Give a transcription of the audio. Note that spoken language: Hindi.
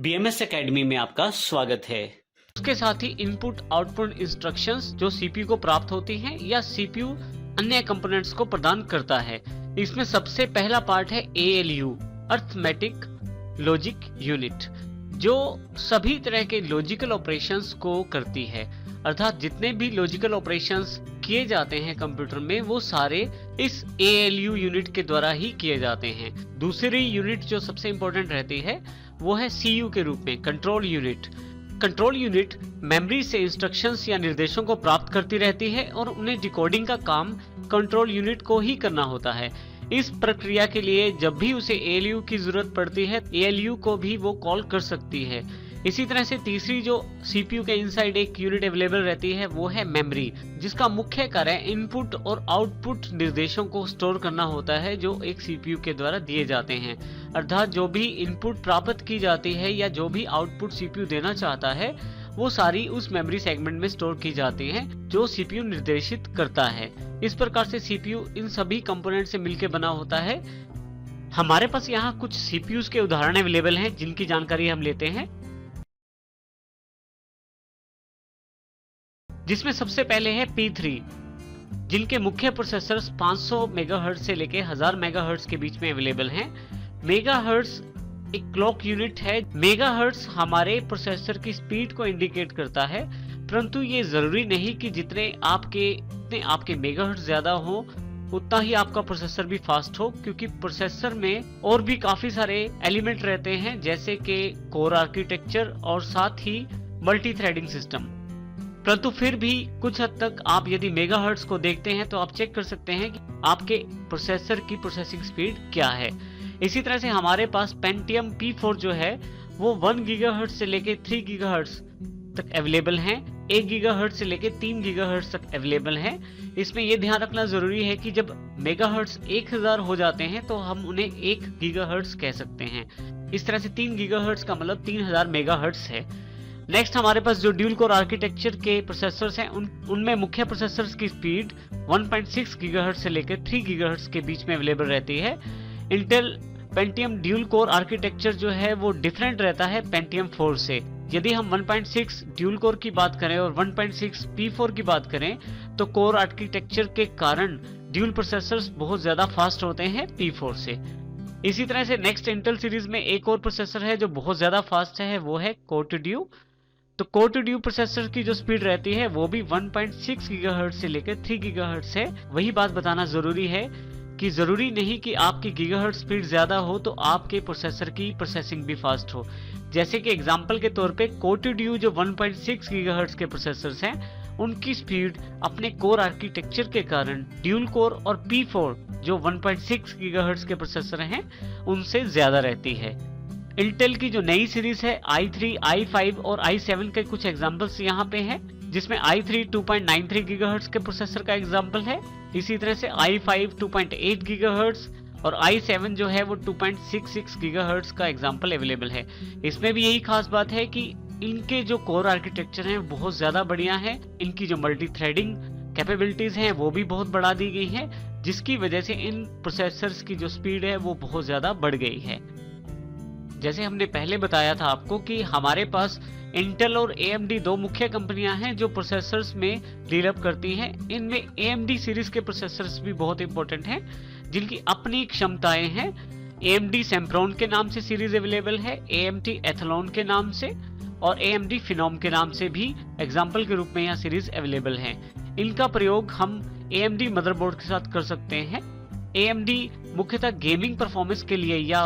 BMS एकेडमी में आपका स्वागत है। उसके साथ ही इनपुट आउटपुट इंस्ट्रक्शंस जो सीपीयू को प्राप्त होती हैं या सीपीयू अन्य कंपोनेंट्स को प्रदान करता है। इसमें सबसे पहला पार्ट है ALU अर्थमेटिक लॉजिक यूनिट, जो सभी तरह के लॉजिकल ऑपरेशंस को करती है। अर्थात जितने भी लॉजिकल ऑपरेशंस किए जाते हैं कंप्यूटर में वो सारे इस ALU यूनिट के द्वारा ही किए जाते हैं। दूसरी यूनिट जो सबसे इंपॉर्टेंट रहती है वो है CU के रूप में control unit. Control unit memory से इंस्ट्रक्शंस या निर्देशों को प्राप्त करती रहती है और उन्हें डिकोडिंग का काम कंट्रोल यूनिट को ही करना होता है। इस प्रक्रिया के लिए जब भी उसे ALU की जरूरत पड़ती है ALU को भी वो कॉल कर सकती है। इसी तरह से तीसरी जो CPU के इनसाइड एक यूनिट अवेलेबल रहती है वो है मेमोरी, जिसका मुख्य कार्य इनपुट और आउटपुट निर्देशों को स्टोर करना होता है जो एक CPU के द्वारा दिए जाते हैं। अर्थात जो भी इनपुट प्राप्त की जाती है या जो भी आउटपुट CPU देना चाहता है वो सारी उस मेमोरी सेगमेंट में स्टोर की जाती है जो CPU निर्देशित करता है। इस प्रकार से CPU इन सभी कंपोनेंट से मिलकर बना होता है। हमारे पास यहाँ कुछ CPUs के उदाहरण अवेलेबल हैं जिनकी जानकारी हम लेते हैं, जिसमें सबसे पहले है P3, जिनके मुख्य प्रोसेसर्स 500 मेगाहर्ट्ज से लेके 1000 मेगाहर्ट्ज के बीच में अवेलेबल हैं। मेगाहर्ट्ज एक क्लॉक यूनिट है। मेगाहर्ट्ज हमारे प्रोसेसर की स्पीड को इंडिकेट करता है, परंतु ये जरूरी नहीं कि जितने आपके मेगाहर्ट्ज ज्यादा हो उतना ही आपका प्रोसेसर भी फास्ट हो, क्योंकि प्रोसेसर में और भी काफी सारे एलिमेंट रहते हैं जैसे कि कोर आर्किटेक्चर और साथ ही मल्टी थ्रेडिंग सिस्टम। परंतु फिर भी कुछ हद तक आप यदि मेगाहर्ट्ज को देखते हैं तो आप चेक कर सकते हैं कि आपके प्रोसेसर की प्रोसेसिंग स्पीड क्या है। इसी तरह से हमारे पास पेंटियम P4 जो है वो 1 गीगाहर्ट्ज से लेके 3 गीगाहर्ट्ज तक अवेलेबल हैं, 1 गीगाहर्ट्ज से लेके 3 गीगाहर्ट्ज तक अवेलेबल हैं। इसमें यह ध्यान रखना जरूरी है कि जब मेगाहर्ट्ज 1000 हो जाते हैं तो हम उन्हें 1 गीगाहर्ट्ज कह सकते हैं। इस तरह से 3 गीगाहर्ट्ज का मतलब 3000 मेगाहर्ट्ज है। नेक्स्ट हमारे पास जो ड्यूल कोर आर्किटेक्चर के प्रोसेसर्स हैं उनमें मुख्य प्रोसेसर्स की स्पीड 1.6 गीगाहर्ट्ज से लेकर 3 गीगाहर्ट्ज के बीच में अवेलेबल रहती है। Intel Pentium dual core architecture जो है वो डिफरेंट रहता है पेंटियम 4 से। यदि हम 1.6 ड्यूल कोर की बात करें और 1.6 P4 की बात करें तो कोर आर्किटेक्चर के कारण ड्यूल प्रोसेसर्स बहुत ज्यादा फास्ट होते हैं P4 से। इसी तरह से नेक्स्ट इंटेल सीरीज में एक और प्रोसेसर है जो बहुत ज्यादा फास्ट है, वो है कोर ड्यू। तो कोर ड्यू प्रोसेसर की जो स्पीड रहती है वो भी 1.6 गीगाहर्ट्ज से लेकर 3 गीगाहर्ट्ज है। वही बात बताना जरूरी है कि जरूरी नहीं कि आपकी गीगाहर्ट्ज स्पीड ज्यादा हो तो आपके प्रोसेसर की प्रोसेसिंग भी फास्ट हो। जैसे कि एग्जांपल के तौर पे कोर ड्यू जो 1.6 गीगाहर्ट्ज के प्रोसेसर्स हैं उनकी स्पीड अपने कोर आर्किटेक्चर के कारण ड्यूल कोर और P4 जो 1.6 गीगाहर्ट्ज के प्रोसेसर हैं उनसे ज्यादा रहती है। इंटेल की जो नई सीरीज है i3, i5 और i7 के कुछ एग्जांपल्स यहाँ पे हैं, जिसमें i3 2.93 गीगाहर्ट्ज के प्रोसेसर का एग्जांपल है। इसी तरह से i5 2.8 गीगाहर्ट्ज और i7 जो है वो 2.66 गीगाहर्ट्ज का एग्जांपल अवेलेबल है। इसमें भी यही खास बात है कि इनके जो कोर आर्किटेक्चर हैं बहुत ज्यादा बढ़िया है। इनकी जो मल्टी थ्रेडिंग कैपेबिलिटीज हैं वो भी बहुत बढ़ा दी गई है, जिसकी वजह से इन प्रोसेसर्स की जो स्पीड है वो बहुत ज्यादा बढ़ गई है। जैसे हमने पहले बताया था आपको कि हमारे पास इंटेल और AMD दो मुख्य कंपनियां हैं जो प्रोसेसर्स में डील अप करती हैं। इनमें AMD सीरीज के प्रोसेसर्स भी बहुत इंपॉर्टेंट हैं जिनकी अपनी क्षमताएं हैं। AMD सेम्प्रोन के नाम से सीरीज अवेलेबल है, AMD एथलॉन के नाम से और AMD फिनोम के नाम से भी एग्जाम्पल के रूप में यह सीरीज अवेलेबल है। इनका प्रयोग हम AMD मदरबोर्ड के साथ कर सकते हैं। AMD मुख्यतः गेमिंग परफॉर्मेंस के लिए या